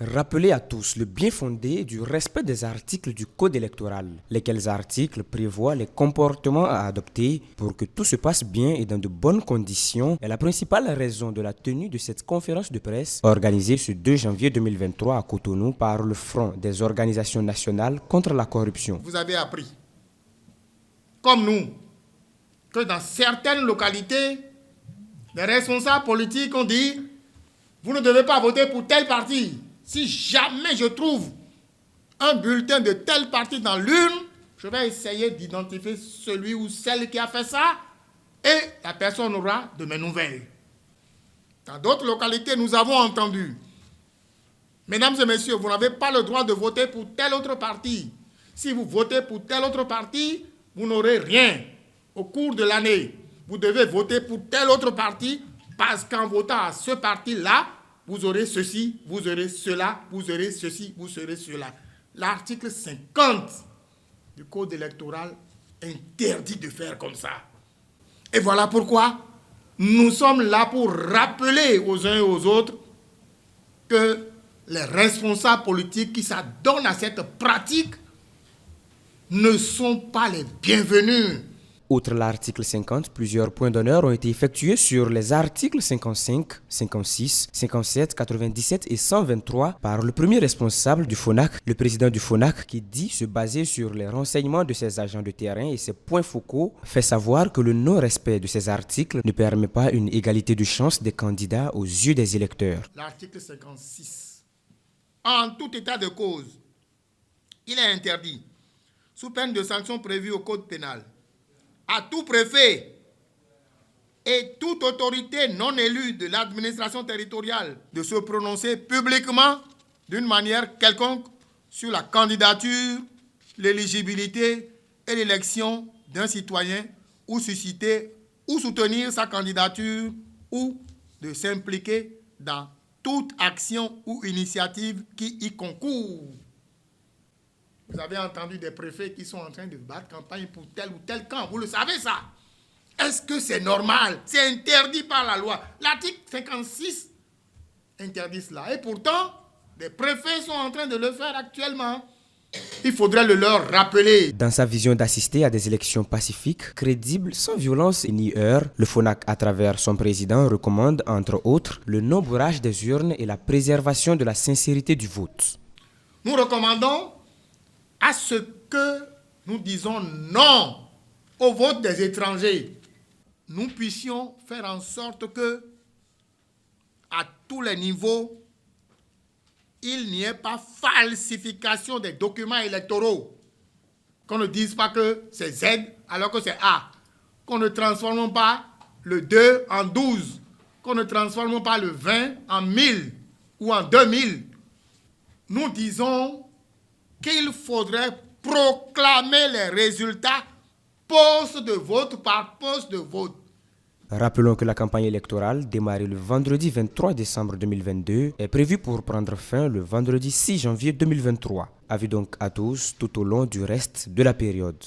Rappelez à tous le bien fondé du respect des articles du Code électoral, lesquels articles prévoient les comportements à adopter pour que tout se passe bien et dans de bonnes conditions est la principale raison de la tenue de cette conférence de presse organisée ce 2 janvier 2023 à Cotonou par le Front des organisations nationales contre la corruption. Vous avez appris, comme nous, que dans certaines localités, les responsables politiques ont dit « Vous ne devez pas voter pour tel parti ». Si jamais je trouve un bulletin de tel parti dans l'urne, je vais essayer d'identifier celui ou celle qui a fait ça et la personne aura de mes nouvelles. Dans d'autres localités, nous avons entendu « Mesdames et messieurs, vous n'avez pas le droit de voter pour tel autre parti. Si vous votez pour tel autre parti, vous n'aurez rien au cours de l'année. Vous devez voter pour tel autre parti parce qu'en votant à ce parti-là, vous aurez ceci, vous aurez cela, vous aurez ceci, vous aurez cela. » L'article 50 du Code électoral interdit de faire comme ça. Et voilà pourquoi nous sommes là pour rappeler aux uns et aux autres que les responsables politiques qui s'adonnent à cette pratique ne sont pas les bienvenus. Outre l'article 50, plusieurs points d'honneur ont été effectués sur les articles 55, 56, 57, 97 et 123 par le premier responsable du FONAC, le président du FONAC, qui dit se baser sur les renseignements de ses agents de terrain et ses points focaux, fait savoir que le non-respect de ces articles ne permet pas une égalité de chance des candidats aux yeux des électeurs. L'article 56. En tout état de cause, il est interdit, sous peine de sanctions prévues au Code pénal, à tout préfet et toute autorité non élue de l'administration territoriale de se prononcer publiquement d'une manière quelconque sur la candidature, l'éligibilité et l'élection d'un citoyen ou susciter ou soutenir sa candidature ou de s'impliquer dans toute action ou initiative qui y concourt. Vous avez entendu des préfets qui sont en train de battre campagne pour tel ou tel camp. Vous le savez ça. Est-ce que c'est normal? C'est interdit par la loi. L'article 56 interdit cela. Et pourtant, des préfets sont en train de le faire actuellement. Il faudrait le leur rappeler. Dans sa vision d'assister à des élections pacifiques, crédibles, sans violence ni heurts, le FONAC, à travers son président, recommande, entre autres, le non-bourrage des urnes et la préservation de la sincérité du vote. Nous recommandons à ce que nous disons non au vote des étrangers, nous puissions faire en sorte que, à tous les niveaux, il n'y ait pas falsification des documents électoraux. Qu'on ne dise pas que c'est Z alors que c'est A. Qu'on ne transforme pas le 2 en 12. Qu'on ne transforme pas le 20 en 1000 ou en 2000. Nous disons qu'il faudrait proclamer les résultats poste de vote par poste de vote. Rappelons que la campagne électorale, démarrée le vendredi 23 décembre 2022, est prévue pour prendre fin le vendredi 6 janvier 2023. Avis donc à tous tout au long du reste de la période.